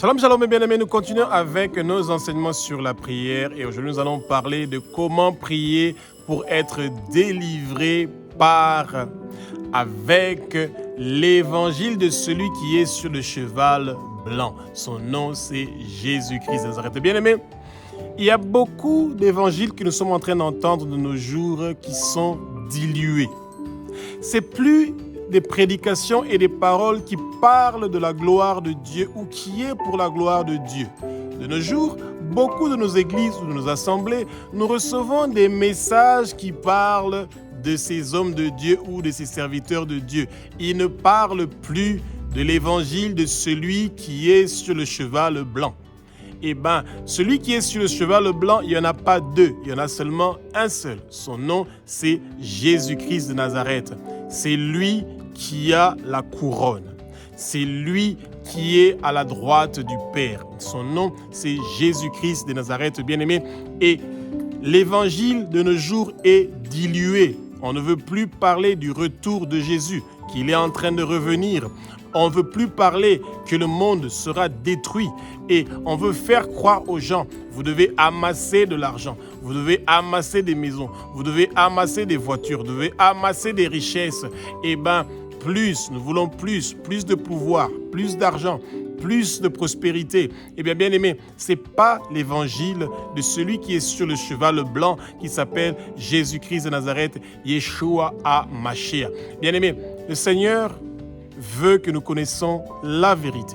Shalom, shalom, mes bien-aimés, nous continuons avec nos enseignements sur la prière et aujourd'hui nous allons parler de comment prier pour être délivré avec l'évangile de celui qui est sur le cheval blanc. Son nom c'est Jésus-Christ de Nazareth. Bien-aimés, il y a beaucoup d'évangiles que nous sommes en train d'entendre de nos jours qui sont dilués. C'est plus des prédications et des paroles qui parlent de la gloire de Dieu ou qui est pour la gloire de Dieu. De nos jours, beaucoup de nos églises ou de nos assemblées, nous recevons des messages qui parlent de ces hommes de Dieu ou de ces serviteurs de Dieu. Ils ne parlent plus de l'évangile de celui qui est sur le cheval blanc. Eh bien, celui qui est sur le cheval blanc, il n'y en a pas deux, il y en a seulement un seul. Son nom, c'est Jésus-Christ de Nazareth. C'est lui qui a la couronne. C'est lui qui est à la droite du Père. Son nom, c'est Jésus-Christ de Nazareth, bien-aimé. Et l'évangile de nos jours est dilué. On ne veut plus parler du retour de Jésus, qu'il est en train de revenir. On ne veut plus parler que le monde sera détruit et on veut faire croire aux gens, vous devez amasser de l'argent, vous devez amasser des maisons, vous devez amasser des voitures, vous devez amasser des richesses. Eh bien, nous voulons plus de pouvoir, plus d'argent, plus de prospérité. Eh bien, bien-aimé, ce n'est pas l'évangile de celui qui est sur le cheval blanc qui s'appelle Jésus-Christ de Nazareth, Yeshua HaMashiach. Bien-aimé, le Seigneur veut que nous connaissions la vérité.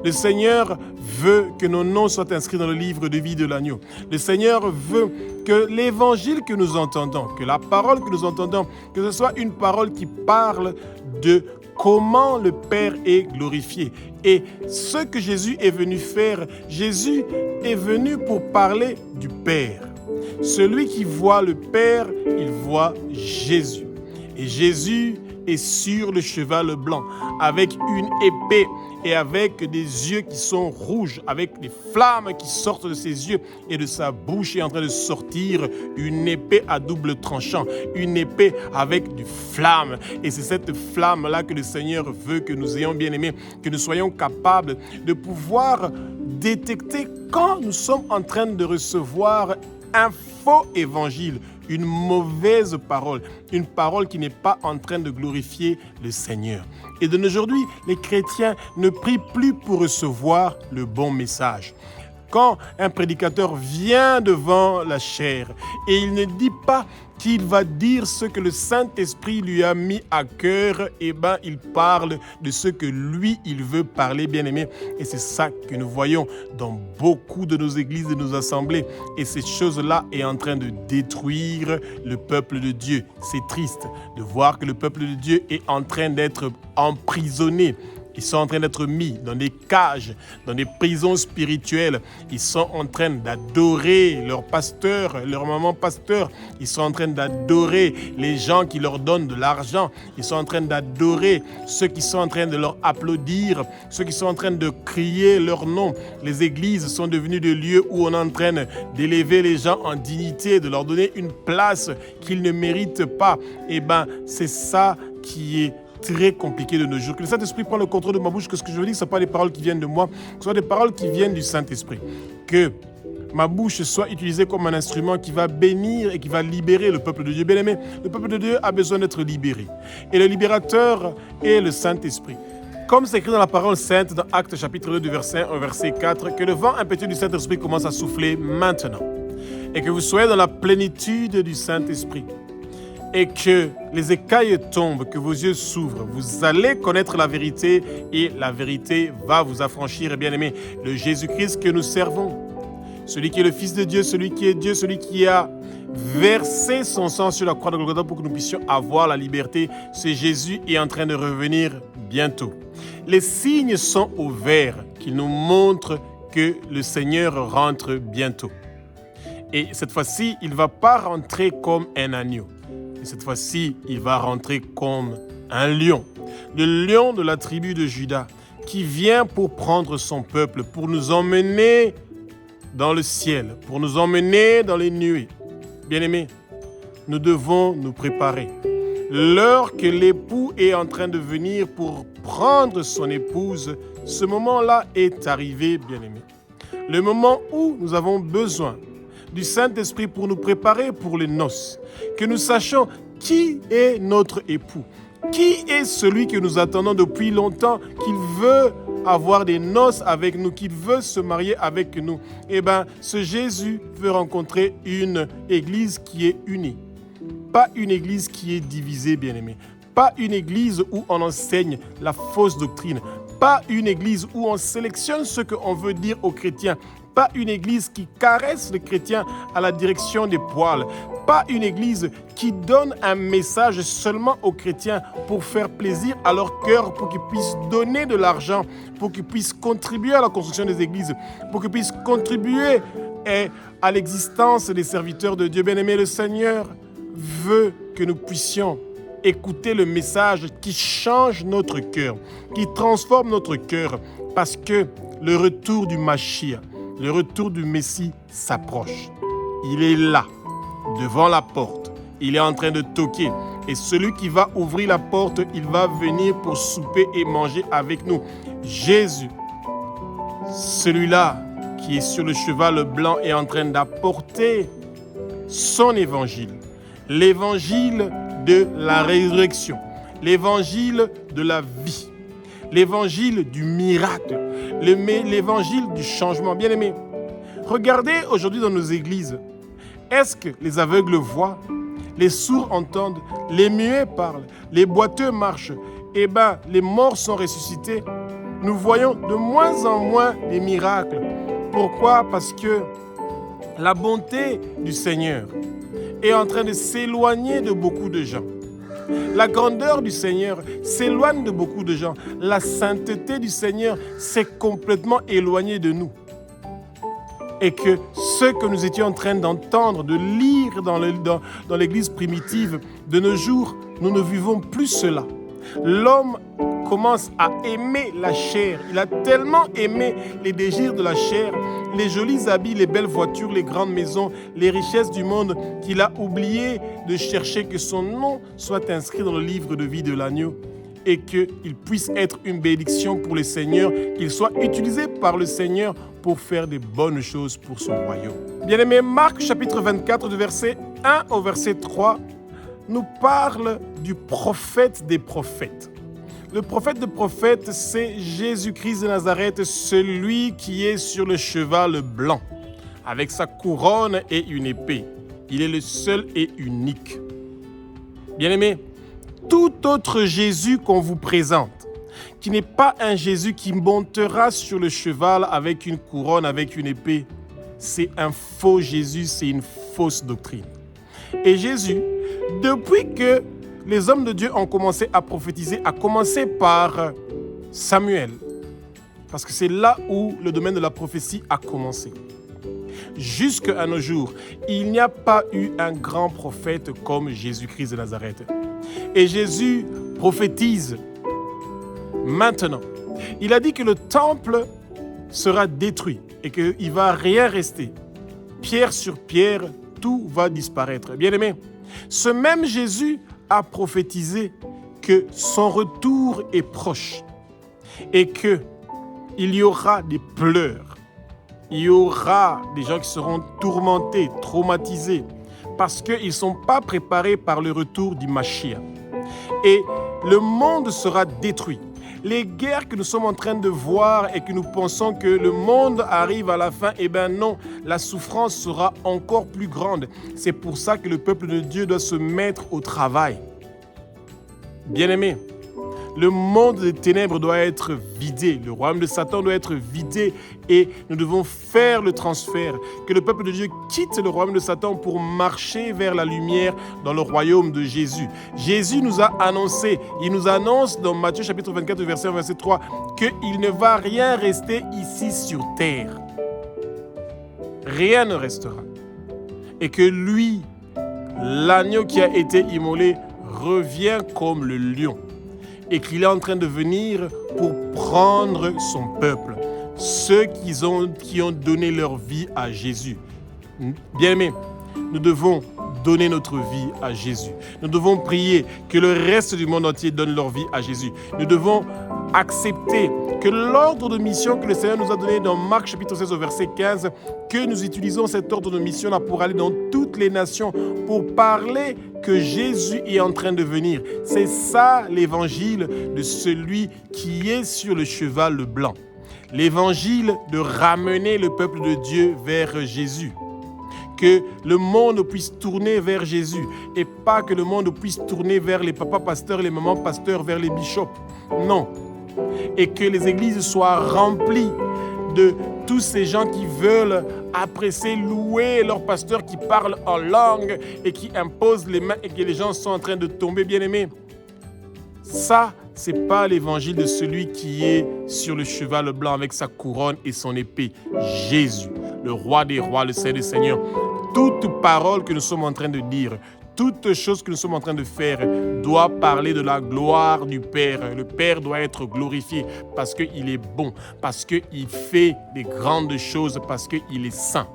Le Seigneur veut que nos noms soient inscrits dans le livre de vie de l'agneau. Le Seigneur veut que l'évangile que nous entendons, que la parole que nous entendons, que ce soit une parole qui parle de comment le Père est glorifié. Et ce que Jésus est venu faire, Jésus est venu pour parler du Père. Celui qui voit le Père, il voit Jésus. Et Jésus est sur le cheval blanc, avec une épée et avec des yeux qui sont rouges, avec des flammes qui sortent de ses yeux et de sa bouche est en train de sortir une épée à double tranchant, une épée avec du flamme. Et c'est cette flamme-là que le Seigneur veut que nous ayons bien aimé, que nous soyons capables de pouvoir détecter quand nous sommes en train de recevoir un faux évangile, une mauvaise parole, une parole qui n'est pas en train de glorifier le Seigneur. Et de aujourd'hui, les chrétiens ne prient plus pour recevoir le bon message. Quand un prédicateur vient devant la chair et il ne dit pas qu'il va dire ce que le Saint-Esprit lui a mis à cœur, eh bien, il parle de ce que lui, il veut parler, bien-aimé. Et c'est ça que nous voyons dans beaucoup de nos églises, de nos assemblées. Et cette chose-là est en train de détruire le peuple de Dieu. C'est triste de voir que le peuple de Dieu est en train d'être emprisonné. Ils sont en train d'être mis dans des cages, dans des prisons spirituelles. Ils sont en train d'adorer leur pasteur, leur maman pasteur. Ils sont en train d'adorer les gens qui leur donnent de l'argent. Ils sont en train d'adorer ceux qui sont en train de leur applaudir, ceux qui sont en train de crier leur nom. Les églises sont devenues des lieux où on est en train d'élever les gens en dignité, de leur donner une place qu'ils ne méritent pas. Eh bien, c'est ça qui est très compliqué de nos jours. Que le Saint-Esprit prenne le contrôle de ma bouche, que ce que je veux dire, ce ne sont pas des paroles qui viennent de moi, que ce sont des paroles qui viennent du Saint-Esprit. Que ma bouche soit utilisée comme un instrument qui va bénir et qui va libérer le peuple de Dieu. Bien aimé, le peuple de Dieu a besoin d'être libéré. Et le libérateur est le Saint-Esprit. Comme c'est écrit dans la parole sainte, dans Actes chapitre 2, du verset 1 au verset 4, que le vent impétueux du Saint-Esprit commence à souffler maintenant. Et que vous soyez dans la plénitude du Saint-Esprit. Et que les écailles tombent, que vos yeux s'ouvrent. Vous allez connaître la vérité et la vérité va vous affranchir. Et bien aimé, le Jésus-Christ que nous servons, celui qui est le Fils de Dieu, celui qui est Dieu, celui qui a versé son sang sur la croix de Golgotha pour que nous puissions avoir la liberté, c'est Jésus est en train de revenir bientôt. Les signes sont au vert qui nous montrent que le Seigneur rentre bientôt. Et cette fois-ci, il ne va pas rentrer comme un agneau. Et cette fois-ci, il va rentrer comme un lion. Le lion de la tribu de Juda qui vient pour prendre son peuple, pour nous emmener dans le ciel, pour nous emmener dans les nuées. Bien-aimés, nous devons nous préparer. L'heure que l'époux est en train de venir pour prendre son épouse, ce moment-là est arrivé, bien-aimés. Le moment où nous avons besoin du Saint-Esprit pour nous préparer pour les noces, que nous sachions qui est notre époux, qui est celui que nous attendons depuis longtemps, qu'il veut avoir des noces avec nous, qu'il veut se marier avec nous. Eh bien, ce Jésus veut rencontrer une église qui est unie. Pas une église qui est divisée, bien-aimés. Pas une église où on enseigne la fausse doctrine. Pas une église où on sélectionne ce qu'on veut dire aux chrétiens. Pas une église qui caresse les chrétiens à la direction des poils. Pas une église qui donne un message seulement aux chrétiens pour faire plaisir à leur cœur, pour qu'ils puissent donner de l'argent, pour qu'ils puissent contribuer à la construction des églises, pour qu'ils puissent contribuer à l'existence des serviteurs de Dieu. Bien-aimé, le Seigneur veut que nous puissions écouter le message qui change notre cœur, qui transforme notre cœur, parce que le retour du Mashiach, le retour du Messie s'approche. Il est là, devant la porte. Il est en train de toquer. Et celui qui va ouvrir la porte, il va venir pour souper et manger avec nous. Jésus, celui-là qui est sur le cheval blanc, est en train d'apporter son évangile. L'évangile de la résurrection, l'évangile de la vie, l'évangile du miracle, l'évangile du changement. Bien-aimés, regardez aujourd'hui dans nos églises, est-ce que les aveugles voient, les sourds entendent, les muets parlent, les boiteux marchent, eh bien, les morts sont ressuscités? Nous voyons de moins en moins les miracles. Pourquoi? Parce que la bonté du Seigneur est en train de s'éloigner de beaucoup de gens. La grandeur du Seigneur s'éloigne de beaucoup de gens. La sainteté du Seigneur s'est complètement éloignée de nous. Et que ce que nous étions en train d'entendre, de lire dans l'Église primitive, de nos jours, nous ne vivons plus cela. L'homme commence à aimer la chair. Il a tellement aimé les désirs de la chair, les jolis habits, les belles voitures, les grandes maisons, les richesses du monde, qu'il a oublié de chercher que son nom soit inscrit dans le livre de vie de l'agneau et qu'il puisse être une bénédiction pour le Seigneur, qu'il soit utilisé par le Seigneur pour faire des bonnes choses pour son royaume. Bien-aimé, Marc chapitre 24, du verset 1 au verset 3, nous parle du prophète des prophètes. Le prophète des prophètes, c'est Jésus-Christ de Nazareth, celui qui est sur le cheval blanc, avec sa couronne et une épée. Il est le seul et unique. Bien-aimé, tout autre Jésus qu'on vous présente, qui n'est pas un Jésus qui montera sur le cheval avec une couronne, avec une épée, c'est un faux Jésus, c'est une fausse doctrine. Et Jésus, depuis que les hommes de Dieu ont commencé à prophétiser, à commencer par Samuel, parce que c'est là où le domaine de la prophétie a commencé. Jusqu'à nos jours, il n'y a pas eu un grand prophète comme Jésus-Christ de Nazareth. Et Jésus prophétise maintenant. Il a dit que le temple sera détruit et qu'il ne va rien rester. Pierre sur pierre, tout va disparaître. Bien-aimés, ce même Jésus a prophétisé que son retour est proche et qu'il y aura des pleurs. Il y aura des gens qui seront tourmentés, traumatisés, parce qu'ils ne sont pas préparés par le retour du Mashiach. Et le monde sera détruit. Les guerres que nous sommes en train de voir et que nous pensons que le monde arrive à la fin, eh bien non, la souffrance sera encore plus grande. C'est pour ça que le peuple de Dieu doit se mettre au travail. Bien-aimés, le monde des ténèbres doit être vidé, le royaume de Satan doit être vidé et nous devons faire le transfert, que le peuple de Dieu quitte le royaume de Satan pour marcher vers la lumière dans le royaume de Jésus. Jésus nous a annoncé, il nous annonce dans Matthieu chapitre 24, verset 1, verset 3, qu'il ne va rien rester ici sur terre. Rien ne restera. Et que lui, l'agneau qui a été immolé, revient comme le lion. Et qu'il est en train de venir pour prendre son peuple. Ceux qui ont donné leur vie à Jésus. Bien-aimés, nous devons donner notre vie à Jésus. Nous devons prier que le reste du monde entier donne leur vie à Jésus. Nous devons accepter que l'ordre de mission que le Seigneur nous a donné dans Marc chapitre 16 au verset 15, que nous utilisons cet ordre de mission-là pour aller dans toutes les nations, pour parler que Jésus est en train de venir. C'est ça l'évangile de celui qui est sur le cheval blanc. L'évangile de ramener le peuple de Dieu vers Jésus. Que le monde puisse tourner vers Jésus et pas que le monde puisse tourner vers les papas pasteurs, les mamans pasteurs, vers les bishops. Non. Et que les églises soient remplies de tous ces gens qui veulent apprécier, louer leur pasteur qui parle en langue et qui impose les mains et que les gens sont en train de tomber, bien-aimés. Ça, ce n'est pas l'évangile de celui qui est sur le cheval blanc avec sa couronne et son épée. Jésus, le roi des rois, le Seigneur des seigneurs. Toute parole que nous sommes en train de dire, toute chose que nous sommes en train de faire doit parler de la gloire du Père. Le Père doit être glorifié parce qu'il est bon, parce qu'il fait des grandes choses, parce qu'il est saint.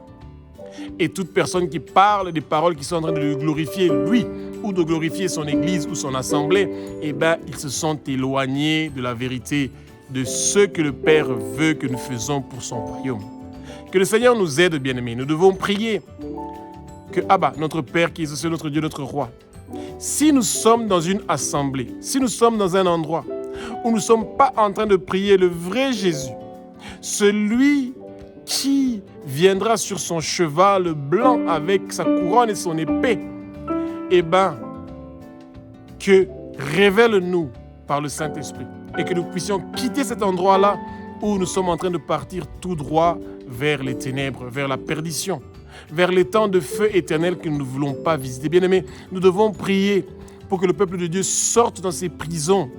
Et toute personne qui parle des paroles qui sont en train de le glorifier, lui, ou de glorifier son Église ou son assemblée, eh bien, ils se sont éloignés de la vérité, de ce que le Père veut que nous faisons pour son royaume. Que le Seigneur nous aide, bien-aimés. Nous devons prier que Abba, notre Père qui est sur notre Dieu, notre Roi, si nous sommes dans une assemblée, si nous sommes dans un endroit où nous ne sommes pas en train de prier le vrai Jésus, celui qui viendra sur son cheval blanc avec sa couronne et son épée, eh bien, que révèle-nous par le Saint-Esprit et que nous puissions quitter cet endroit-là où nous sommes en train de partir tout droit vers les ténèbres, vers la perdition, vers les temps de feu éternel que nous ne voulons pas visiter. Bien-aimés, nous devons prier pour que le peuple de Dieu sorte dans ses prisons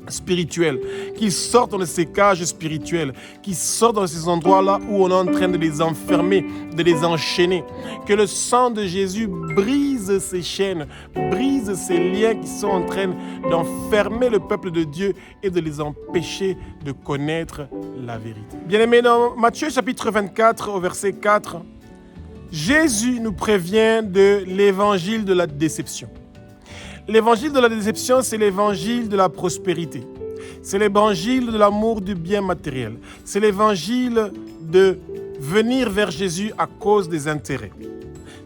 spirituelles, qu'il sorte dans ces cages spirituelles, qu'il sorte dans ces endroits-là où on est en train de les enfermer, de les enchaîner. Que le sang de Jésus brise ces chaînes, brise ces liens qui sont en train d'enfermer le peuple de Dieu et de les empêcher de connaître la vérité. Bien-aimés, dans Matthieu chapitre 24 au verset 4, Jésus nous prévient de l'évangile de la déception. L'évangile de la déception, c'est l'évangile de la prospérité. C'est l'évangile de l'amour du bien matériel. C'est l'évangile de venir vers Jésus à cause des intérêts.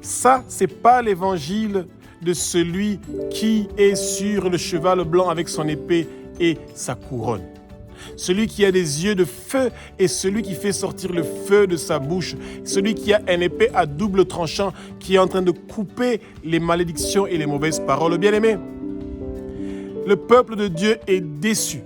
Ça, ce n'est pas l'évangile de celui qui est sur le cheval blanc avec son épée et sa couronne. Celui qui a des yeux de feu est celui qui fait sortir le feu de sa bouche. Celui qui a une épée à double tranchant qui est en train de couper les malédictions et les mauvaises paroles. Bien-aimés, le peuple de Dieu est déçu.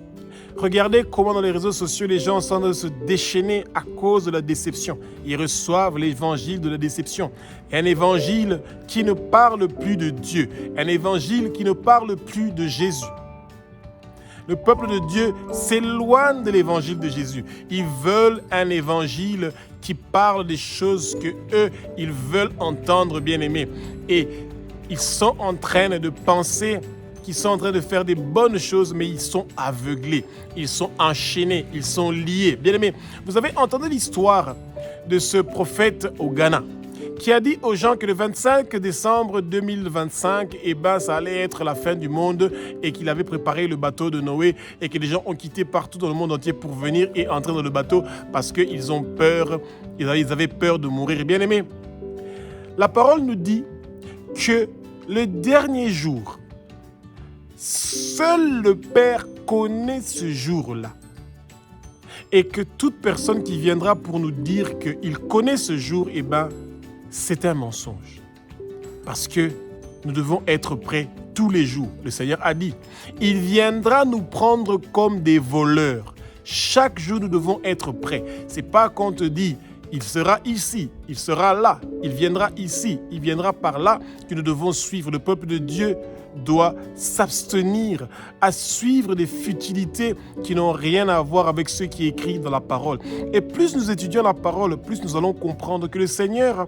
Regardez comment dans les réseaux sociaux, les gens sont en train de se déchaîner à cause de la déception. Ils reçoivent l'évangile de la déception. Un évangile qui ne parle plus de Dieu. Un évangile qui ne parle plus de Jésus. Le peuple de Dieu s'éloigne de l'évangile de Jésus. Ils veulent un évangile qui parle des choses que eux, ils veulent entendre, bien-aimés. Et ils sont en train de penser qu'ils sont en train de faire des bonnes choses, mais ils sont aveuglés, ils sont enchaînés, ils sont liés. Bien-aimés, vous avez entendu l'histoire de ce prophète au Ghana qui a dit aux gens que le 25 décembre 2025, ça allait être la fin du monde et qu'il avait préparé le bateau de Noé et que les gens ont quitté partout dans le monde entier pour venir et entrer dans le bateau parce qu'ils ont peur, ils avaient peur de mourir. Bien-aimés, la parole nous dit que le dernier jour, seul le Père connaît ce jour-là. Et que toute personne qui viendra pour nous dire qu'il connaît ce jour, c'est un mensonge. Parce que nous devons être prêts tous les jours. Le Seigneur a dit, il viendra nous prendre comme des voleurs. Chaque jour, nous devons être prêts. Ce n'est pas qu'on te dit, il sera ici, il sera là, il viendra ici, il viendra par là, que nous devons suivre. Le peuple de Dieu doit s'abstenir à suivre des futilités qui n'ont rien à voir avec ce qui est écrit dans la parole. Et plus nous étudions la parole, plus nous allons comprendre que le Seigneur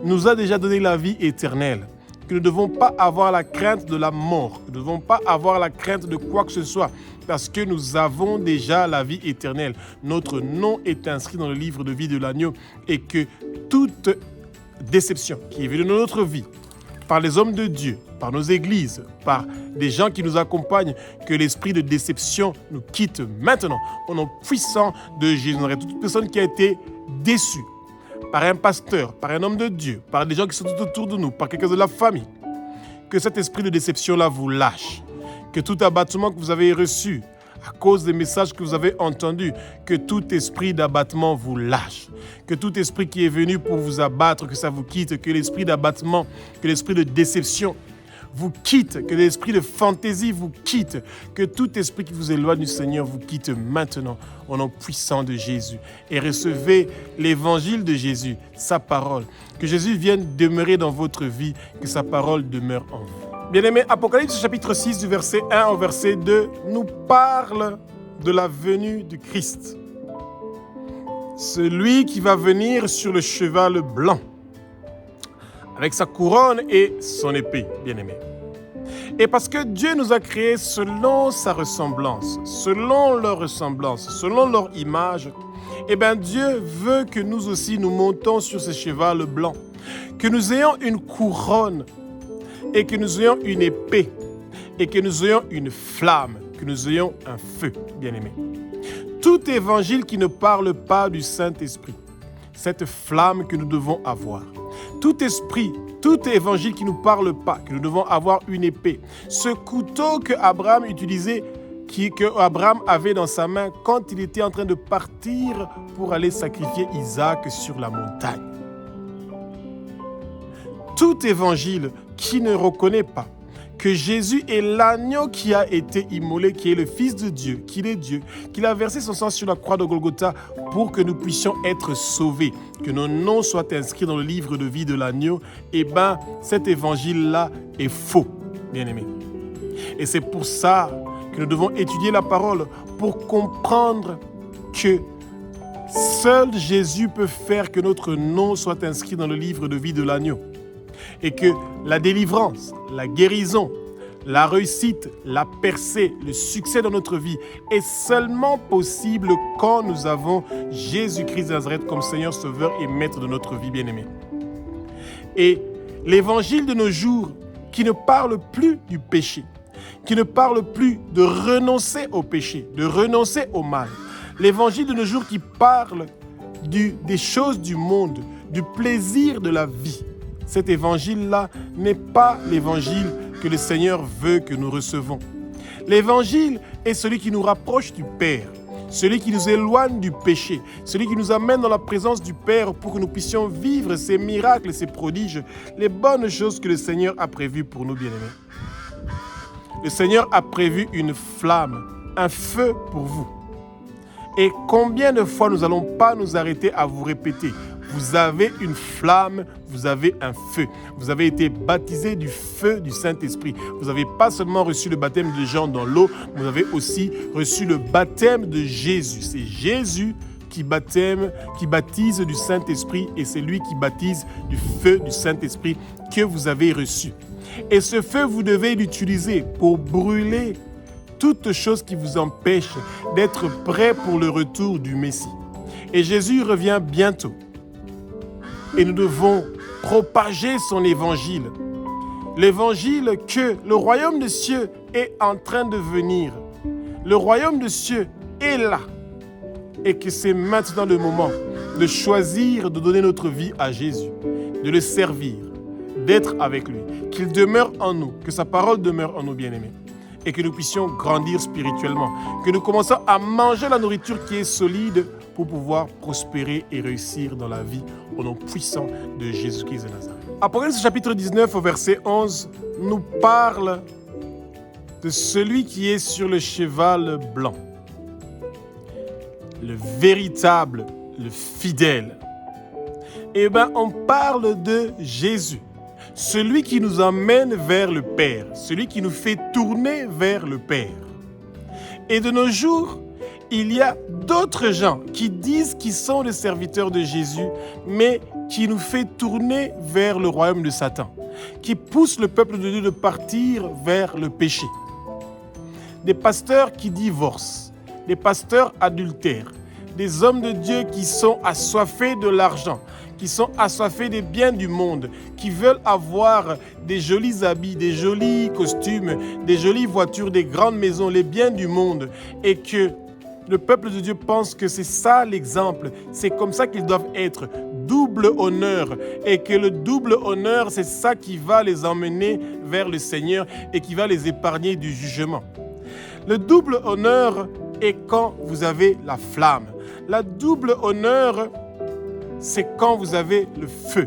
nous a déjà donné la vie éternelle, que nous ne devons pas avoir la crainte de la mort, nous ne devons pas avoir la crainte de quoi que ce soit, parce que nous avons déjà la vie éternelle. Notre nom est inscrit dans le livre de vie de l'agneau et que toute déception qui est venue dans notre vie, par les hommes de Dieu, par nos églises, par des gens qui nous accompagnent, que l'esprit de déception nous quitte maintenant. Au nom puissant de Jésus, toute personne qui a été déçue par un pasteur, par un homme de Dieu, par des gens qui sont tout autour de nous, par quelqu'un de la famille, que cet esprit de déception-là vous lâche, que tout abattement que vous avez reçu à cause des messages que vous avez entendus, que tout esprit d'abattement vous lâche, que tout esprit qui est venu pour vous abattre, que ça vous quitte, que l'esprit d'abattement, que l'esprit de déception vous quitte, que l'esprit de fantaisie vous quitte, que tout esprit qui vous éloigne du Seigneur vous quitte maintenant au nom puissant de Jésus. Et recevez l'évangile de Jésus, sa parole. Que Jésus vienne demeurer dans votre vie, que sa parole demeure en vous. Bien-aimés, Apocalypse chapitre 6 du verset 1 au verset 2 nous parle de la venue de Christ. Celui qui va venir sur le cheval blanc, avec sa couronne et son épée, bien-aimés. Et parce que Dieu nous a créés selon sa ressemblance, selon leur ressemblance, selon leur image, eh bien Dieu veut que nous aussi nous montons sur ce cheval blanc, que nous ayons une couronne et que nous ayons une épée et que nous ayons une flamme, que nous ayons un feu, bien-aimés. Tout évangile qui ne parle pas du Saint-Esprit, cette flamme que nous devons avoir. Tout esprit, tout évangile qui ne nous parle pas, que nous devons avoir une épée. Ce couteau que Abraham utilisait, que Abraham avait dans sa main quand il était en train de partir pour aller sacrifier Isaac sur la montagne. Tout évangile qui ne reconnaît pas que Jésus est l'agneau qui a été immolé, qui est le Fils de Dieu, qu'il est Dieu, qu'il a versé son sang sur la croix de Golgotha pour que nous puissions être sauvés, que nos noms soient inscrits dans le livre de vie de l'agneau, eh bien, cet évangile-là est faux, bien-aimés. Et c'est pour ça que nous devons étudier la parole pour comprendre que seul Jésus peut faire que notre nom soit inscrit dans le livre de vie de l'agneau. Et que la délivrance, la guérison, la réussite, la percée, le succès dans notre vie est seulement possible quand nous avons Jésus-Christ de Nazareth comme Seigneur, Sauveur et Maître de notre vie, bien-aimés. Et l'évangile de nos jours qui ne parle plus du péché, qui ne parle plus de renoncer au péché, de renoncer au mal. L'évangile de nos jours qui parle des choses du monde, du plaisir de la vie. Cet évangile-là n'est pas l'évangile que le Seigneur veut que nous recevons. L'évangile est celui qui nous rapproche du Père, celui qui nous éloigne du péché, celui qui nous amène dans la présence du Père pour que nous puissions vivre ces miracles, ces prodiges, les bonnes choses que le Seigneur a prévues pour nous, bien-aimés. Le Seigneur a prévu une flamme, un feu pour vous. Et combien de fois nous n'allons pas nous arrêter à vous répéter: vous avez une flamme, vous avez un feu. Vous avez été baptisé du feu du Saint-Esprit. Vous n'avez pas seulement reçu le baptême de Jean dans l'eau, vous avez aussi reçu le baptême de Jésus. C'est Jésus qui baptise du Saint-Esprit et c'est lui qui baptise du feu du Saint-Esprit que vous avez reçu. Et ce feu, vous devez l'utiliser pour brûler toute chose qui vous empêche d'être prêt pour le retour du Messie. Et Jésus revient bientôt. Et nous devons propager son évangile. L'évangile que le royaume des cieux est en train de venir. Le royaume des cieux est là. Et que c'est maintenant le moment de choisir de donner notre vie à Jésus, de le servir, d'être avec lui, qu'il demeure en nous, que sa parole demeure en nous, bien-aimés, et que nous puissions grandir spirituellement, que nous commençons à manger la nourriture qui est solide pour pouvoir prospérer et réussir dans la vie au nom puissant de Jésus-Christ de Nazareth. Apocalypse chapitre 19 au verset 11 nous parle de celui qui est sur le cheval blanc, le véritable, le fidèle. Eh bien, on parle de Jésus, celui qui nous emmène vers le Père, celui qui nous fait tourner vers le Père. Et de nos jours, il y a d'autres gens qui disent qu'ils sont les serviteurs de Jésus, mais qui nous fait tourner vers le royaume de Satan, qui poussent le peuple de Dieu de partir vers le péché. Des pasteurs qui divorcent, des pasteurs adultères, des hommes de Dieu qui sont assoiffés de l'argent, qui sont assoiffés des biens du monde, qui veulent avoir des jolis habits, des jolis costumes, des jolies voitures, des grandes maisons, les biens du monde, et que le peuple de Dieu pense que c'est ça l'exemple, c'est comme ça qu'ils doivent être, double honneur, et que le double honneur, c'est ça qui va les emmener vers le Seigneur et qui va les épargner du jugement. Le double honneur est quand vous avez la flamme. La double honneur, c'est quand vous avez le feu.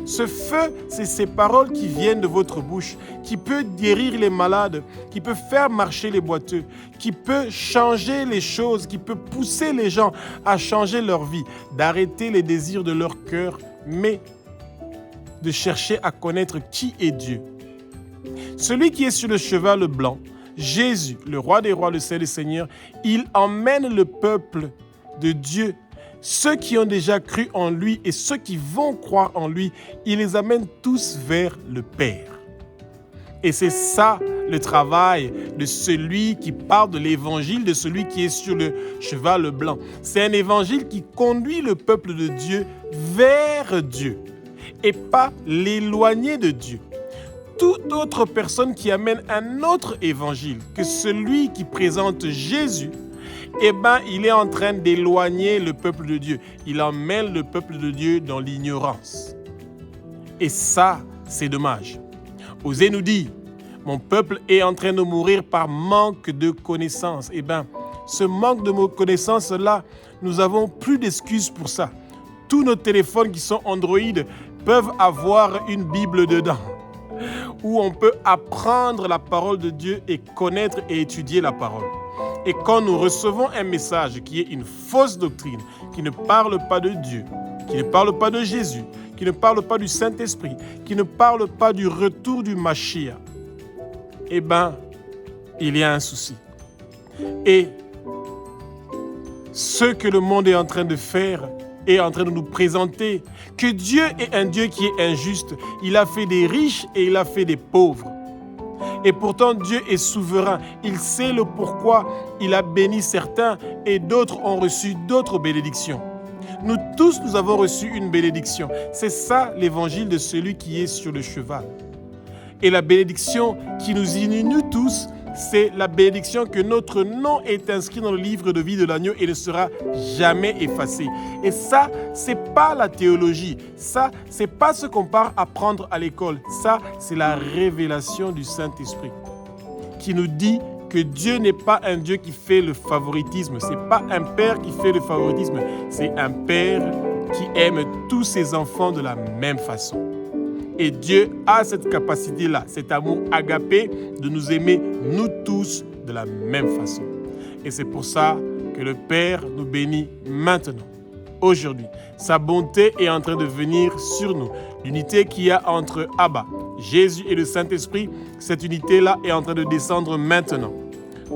Ce feu, c'est ces paroles qui viennent de votre bouche, qui peut guérir les malades, qui peut faire marcher les boiteux, qui peut changer les choses, qui peut pousser les gens à changer leur vie, d'arrêter les désirs de leur cœur, mais de chercher à connaître qui est Dieu. Celui qui est sur le cheval blanc, Jésus, le roi des rois, le Seigneur des seigneurs, il emmène le peuple de Dieu. Ceux qui ont déjà cru en lui et ceux qui vont croire en lui, il les amène tous vers le Père. Et c'est ça le travail de celui qui parle de l'évangile, de celui qui est sur le cheval blanc. C'est un évangile qui conduit le peuple de Dieu vers Dieu et pas l'éloigner de Dieu. Toute autre personne qui amène un autre évangile que celui qui présente Jésus, il est en train d'éloigner le peuple de Dieu. Il emmène le peuple de Dieu dans l'ignorance. Et ça, c'est dommage. Osée nous dit, mon peuple est en train de mourir par manque de connaissances. Ce manque de connaissances-là, nous avons plus d'excuses pour ça. Tous nos téléphones qui sont Android peuvent avoir une Bible dedans, où on peut apprendre la parole de Dieu et connaître et étudier la parole. Et quand nous recevons un message qui est une fausse doctrine, qui ne parle pas de Dieu, qui ne parle pas de Jésus, qui ne parle pas du Saint-Esprit, qui ne parle pas du retour du Mashiach, il y a un souci. Et ce que le monde est en train de faire, est en train de nous présenter que Dieu est un Dieu qui est injuste. Il a fait des riches et il a fait des pauvres. Et pourtant, Dieu est souverain. Il sait le pourquoi il a béni certains et d'autres ont reçu d'autres bénédictions. Nous tous, nous avons reçu une bénédiction. C'est ça l'évangile de celui qui est sur le cheval. Et la bénédiction qui nous unit nous tous, c'est la bénédiction que notre nom est inscrit dans le livre de vie de l'agneau et ne sera jamais effacé. Et ça, c'est pas la théologie. Ça, c'est pas ce qu'on part apprendre à l'école. Ça, c'est la révélation du Saint-Esprit qui nous dit que Dieu n'est pas un Dieu qui fait le favoritisme. C'est pas un père qui fait le favoritisme. C'est un père qui aime tous ses enfants de la même façon. Et Dieu a cette capacité-là, cet amour agapé de nous aimer, nous tous, de la même façon. Et c'est pour ça que le Père nous bénit maintenant, aujourd'hui. Sa bonté est en train de venir sur nous. L'unité qu'il y a entre Abba, Jésus et le Saint-Esprit, cette unité-là est en train de descendre maintenant.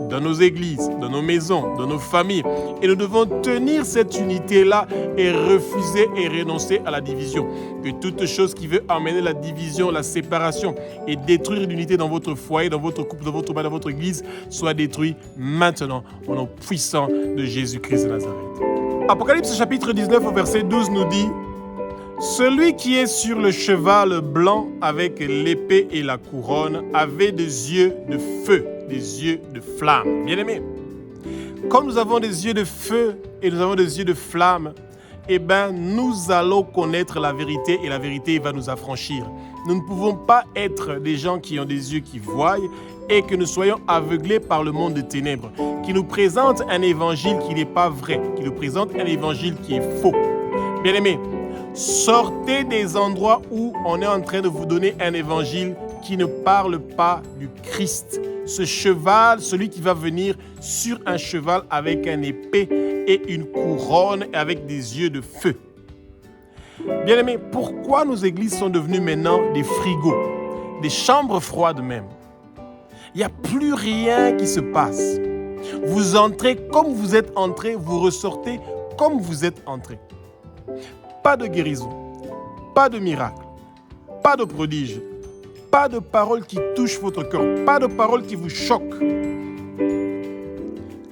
Dans nos églises, dans nos maisons, dans nos familles. Et nous devons tenir cette unité-là et refuser et renoncer à la division. Que toute chose qui veut amener la division, la séparation et détruire l'unité dans votre foyer, dans votre couple, dans votre bain, dans votre église, soit détruit maintenant au nom puissant de Jésus-Christ de Nazareth. Apocalypse chapitre 19 au verset 12 nous dit « Celui qui est sur le cheval blanc avec l'épée et la couronne avait des yeux de feu. » Des yeux de flamme. Bien-aimés, comme nous avons des yeux de feu et nous avons des yeux de flamme, nous allons connaître la vérité et la vérité va nous affranchir. Nous ne pouvons pas être des gens qui ont des yeux qui voient et que nous soyons aveuglés par le monde des ténèbres, qui nous présente un évangile qui n'est pas vrai, qui nous présente un évangile qui est faux. Bien-aimés, sortez des endroits où on est en train de vous donner un évangile qui ne parle pas du Christ. Ce cheval, celui qui va venir sur un cheval avec une épée et une couronne et avec des yeux de feu. Bien-aimés, pourquoi nos églises sont devenues maintenant des frigos, des chambres froides même? Il n'y a plus rien qui se passe. Vous entrez comme vous êtes entré, vous ressortez comme vous êtes entré. Pas de guérison, pas de miracle, pas de prodige. Pas de paroles qui touchent votre cœur, pas de paroles qui vous choquent.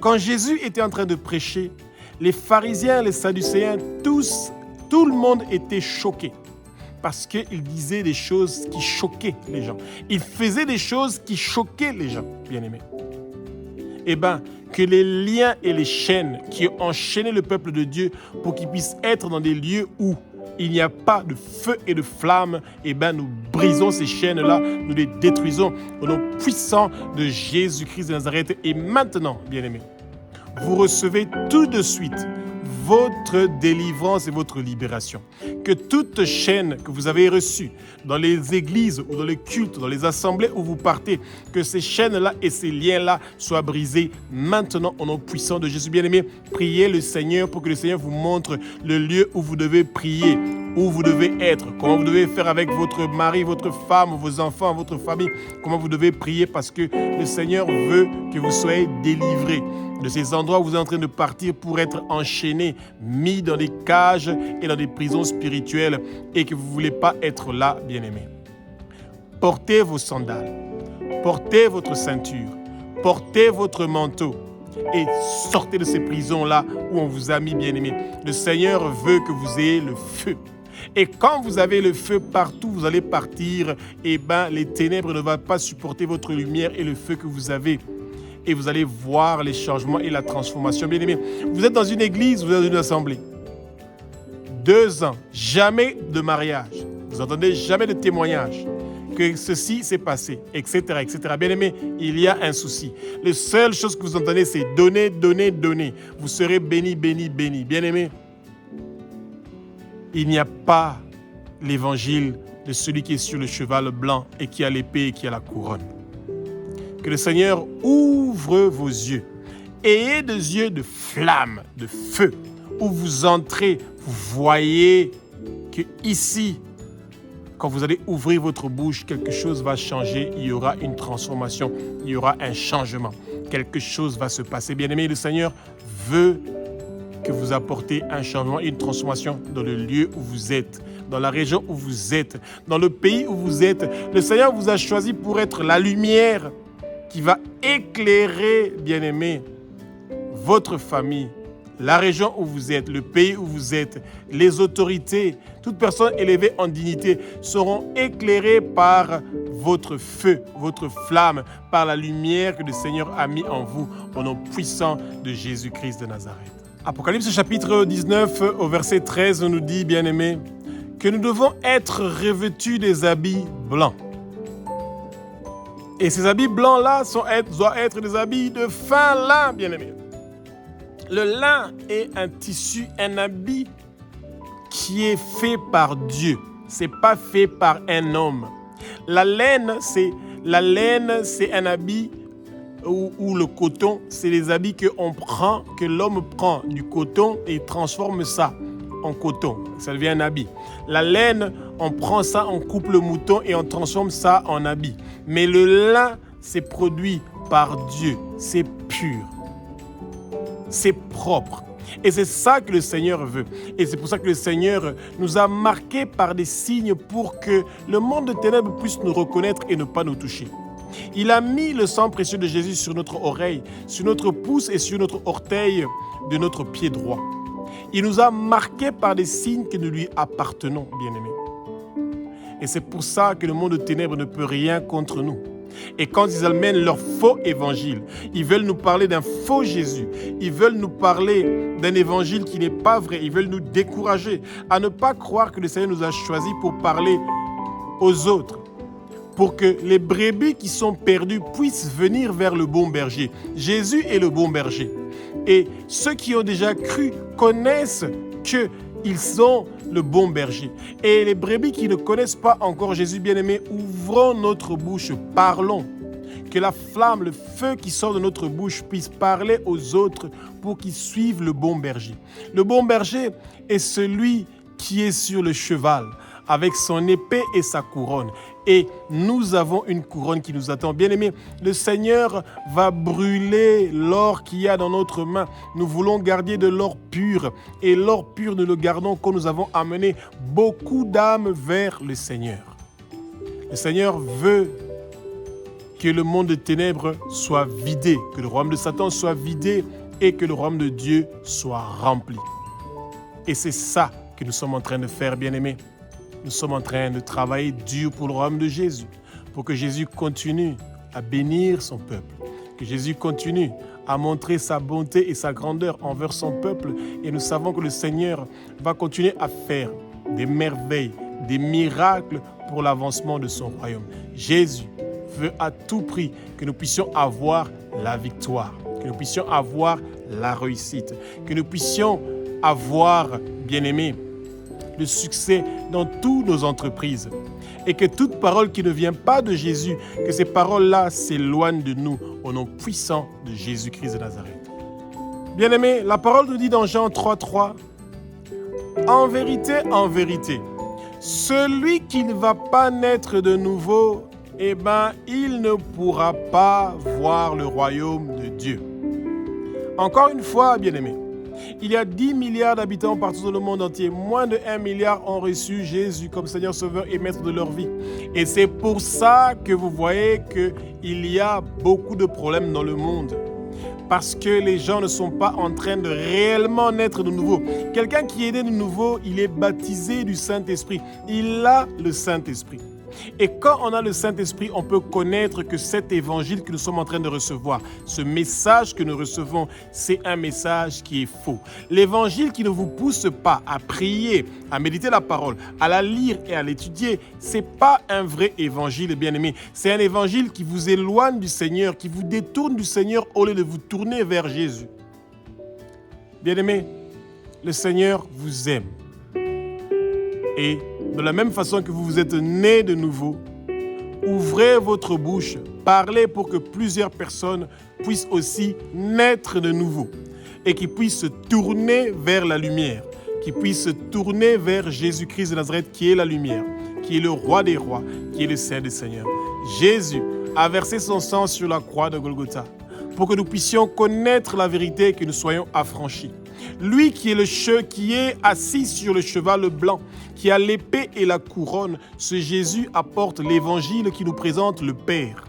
Quand Jésus était en train de prêcher, les pharisiens, les sadducéens, tous Tout le monde était choqué parce qu'il disait des choses qui choquaient les gens. Il faisait des choses qui choquaient les gens, bien-aimés. Eh bien, que les liens et les chaînes qui ont enchaîné le peuple de Dieu pour qu'ils puissent être dans des lieux où il n'y a pas de feu et de flamme, eh bien, nous brisons ces chaînes-là, nous les détruisons au nom puissant de Jésus-Christ de Nazareth. Et maintenant, bien-aimés, vous recevez tout de suite votre délivrance et votre libération. Que toute chaîne que vous avez reçue dans les églises ou dans les cultes, dans les assemblées où vous partez, que ces chaînes-là et ces liens-là soient brisés maintenant au nom puissant de Jésus. Bien-aimé, priez le Seigneur pour que le Seigneur vous montre le lieu où vous devez prier, où vous devez être, comment vous devez faire avec votre mari, votre femme, vos enfants, votre famille, comment vous devez prier parce que le Seigneur veut que vous soyez délivrés de ces endroits où vous êtes en train de partir pour être enchaînés, mis dans des cages et dans des prisons spirituelles et que vous ne voulez pas être là, bien-aimés. Portez vos sandales, portez votre ceinture, portez votre manteau et sortez de ces prisons-là où on vous a mis, bien-aimés. Le Seigneur veut que vous ayez le feu. Et quand vous avez le feu partout, vous allez partir, et bien les ténèbres ne vont pas supporter votre lumière et le feu que vous avez. Et vous allez voir les changements et la transformation. Bien-aimés, vous êtes dans une église, vous êtes dans une assemblée. 2 ans, jamais de mariage. Vous n'entendez jamais de témoignage. Que ceci s'est passé, etc., etc. Bien-aimés, il y a un souci. La seule chose que vous entendez, c'est donner, donner, donner. Vous serez bénis, bénis, bénis. Bien-aimés, il n'y a pas l'évangile de celui qui est sur le cheval blanc et qui a l'épée et qui a la couronne. Que le Seigneur ouvre vos yeux. Ayez des yeux de flamme, de feu, où vous entrez, vous voyez que ici, quand vous allez ouvrir votre bouche, quelque chose va changer, il y aura une transformation, il y aura un changement. Quelque chose va se passer. Bien-aimé, le Seigneur veut que vous apportez un changement, une transformation dans le lieu où vous êtes, dans la région où vous êtes, dans le pays où vous êtes. Le Seigneur vous a choisi pour être la lumière qui va éclairer, bien-aimé, votre famille, la région où vous êtes, le pays où vous êtes, les autorités, toute personne élevée en dignité seront éclairées par votre feu, votre flamme, par la lumière que le Seigneur a mis en vous, au nom puissant de Jésus-Christ de Nazareth. Apocalypse chapitre 19 au verset 13 nous dit, bien-aimés, que nous devons être revêtus des habits blancs. Et ces habits blancs-là doivent être des habits de fin lin, bien-aimés. Le lin est un tissu, un habit qui est fait par Dieu. Ce n'est pas fait par un homme. La laine, c'est un habit ou le coton, c'est les habits que l'homme prend du coton et transforme ça en coton. Ça devient un habit. La laine, on prend ça, on coupe le mouton et on transforme ça en habit. Mais le lin, c'est produit par Dieu. C'est pur. C'est propre. Et c'est ça que le Seigneur veut. Et c'est pour ça que le Seigneur nous a marqués par des signes pour que le monde de ténèbres puisse nous reconnaître et ne pas nous toucher. Il a mis le sang précieux de Jésus sur notre oreille, sur notre pouce et sur notre orteil de notre pied droit. Il nous a marqués par des signes que nous lui appartenons, bien-aimés. Et c'est pour ça que le monde de ténèbres ne peut rien contre nous. Et quand ils amènent leur faux évangile, ils veulent nous parler d'un faux Jésus. Ils veulent nous parler d'un évangile qui n'est pas vrai. Ils veulent nous décourager à ne pas croire que le Seigneur nous a choisis pour parler aux autres, pour que les brebis qui sont perdues puissent venir vers le bon berger. Jésus est le bon berger. Et ceux qui ont déjà cru connaissent qu'ils sont le bon berger. Et les brebis qui ne connaissent pas encore Jésus bien-aimé, ouvrons notre bouche, parlons. Que la flamme, le feu qui sort de notre bouche puisse parler aux autres pour qu'ils suivent le bon berger. Le bon berger est celui qui est sur le cheval, avec son épée et sa couronne. Et nous avons une couronne qui nous attend. Bien-aimés, le Seigneur va brûler l'or qu'il y a dans notre main. Nous voulons garder de l'or pur. Et l'or pur, nous le gardons quand nous avons amené beaucoup d'âmes vers le Seigneur. Le Seigneur veut que le monde de ténèbres soit vidé, que le royaume de Satan soit vidé et que le royaume de Dieu soit rempli. Et c'est ça que que nous sommes en train de faire, bien-aimés. Nous sommes en train de travailler dur pour le royaume de Jésus, pour que Jésus continue à bénir son peuple, que Jésus continue à montrer sa bonté et sa grandeur envers son peuple. Et nous savons que le Seigneur va continuer à faire des merveilles, des miracles pour l'avancement de son royaume. Jésus veut à tout prix que nous puissions avoir la victoire, que nous puissions avoir la réussite, que nous puissions avoir, bien-aimés, le succès dans toutes nos entreprises. Et que toute parole qui ne vient pas de Jésus, que ces paroles-là s'éloignent de nous au nom puissant de Jésus-Christ de Nazareth. Bien-aimés, la parole nous dit dans Jean 3,3, « En vérité, celui qui ne va pas naître de nouveau, il ne pourra pas voir le royaume de Dieu. » Encore une fois, bien-aimés, il y a 10 milliards d'habitants partout dans le monde entier. Moins de 1 milliard ont reçu Jésus comme Seigneur, Sauveur et Maître de leur vie. Et c'est pour ça que vous voyez qu'il y a beaucoup de problèmes dans le monde. Parce que les gens ne sont pas en train de réellement naître de nouveau. Quelqu'un qui est né de nouveau, il est baptisé du Saint-Esprit. Il a le Saint-Esprit. Et quand on a le Saint-Esprit, on peut connaître que cet évangile que nous sommes en train de recevoir, ce message que nous recevons, c'est un message qui est faux. L'évangile qui ne vous pousse pas à prier, à méditer la parole, à la lire et à l'étudier, ce n'est pas un vrai évangile, bien-aimé. C'est un évangile qui vous éloigne du Seigneur, qui vous détourne du Seigneur au lieu de vous tourner vers Jésus. Bien-aimé, le Seigneur vous aime. Et de la même façon que vous vous êtes né de nouveau, ouvrez votre bouche, parlez pour que plusieurs personnes puissent aussi naître de nouveau et qui puissent se tourner vers la lumière, qui puissent se tourner vers Jésus-Christ de Nazareth qui est la lumière, qui est le roi des rois, qui est le Saint des seigneurs. Jésus a versé son sang sur la croix de Golgotha pour que nous puissions connaître la vérité et que nous soyons affranchis. Lui qui est assis sur le cheval blanc, qui a l'épée et la couronne, ce Jésus apporte l'évangile qui nous présente le Père,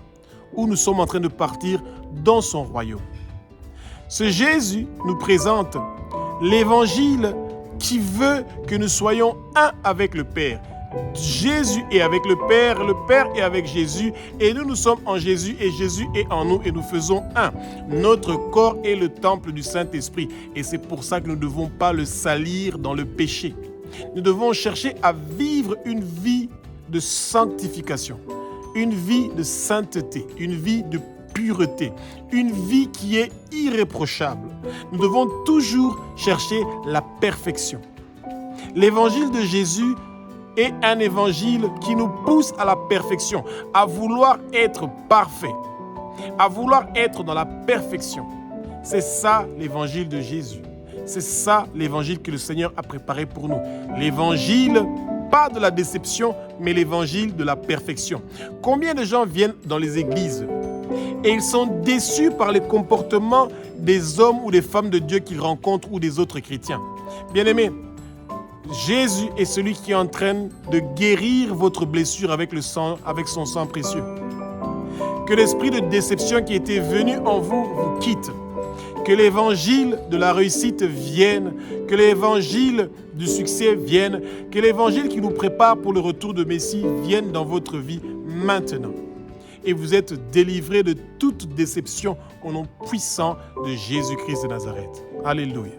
où nous sommes en train de partir dans son royaume. Ce Jésus nous présente l'évangile qui veut que nous soyons un avec le Père. Jésus est avec le Père est avec Jésus et nous sommes en Jésus et Jésus est en nous et nous faisons un. Notre corps est le temple du Saint-Esprit et c'est pour ça que nous ne devons pas le salir dans le péché. Nous devons chercher à vivre une vie de sanctification, une vie de sainteté, une vie de pureté, une vie qui est irréprochable. Nous devons toujours chercher la perfection. L'évangile de Jésus est un évangile qui nous pousse à la perfection, à vouloir être parfait, à vouloir être dans la perfection. C'est ça l'évangile de Jésus. C'est ça l'évangile que le Seigneur a préparé pour nous. L'évangile, pas de la déception, mais l'évangile de la perfection. Combien de gens viennent dans les églises et ils sont déçus par les comportements des hommes ou des femmes de Dieu qu'ils rencontrent ou des autres chrétiens? Bien-aimés, Jésus est celui qui est en train de guérir votre blessure avec son sang précieux. Que l'esprit de déception qui était venu en vous vous quitte. Que l'évangile de la réussite vienne, que l'évangile du succès vienne, que l'évangile qui nous prépare pour le retour de Messie vienne dans votre vie maintenant. Et vous êtes délivrés de toute déception au nom puissant de Jésus-Christ de Nazareth. Alléluia.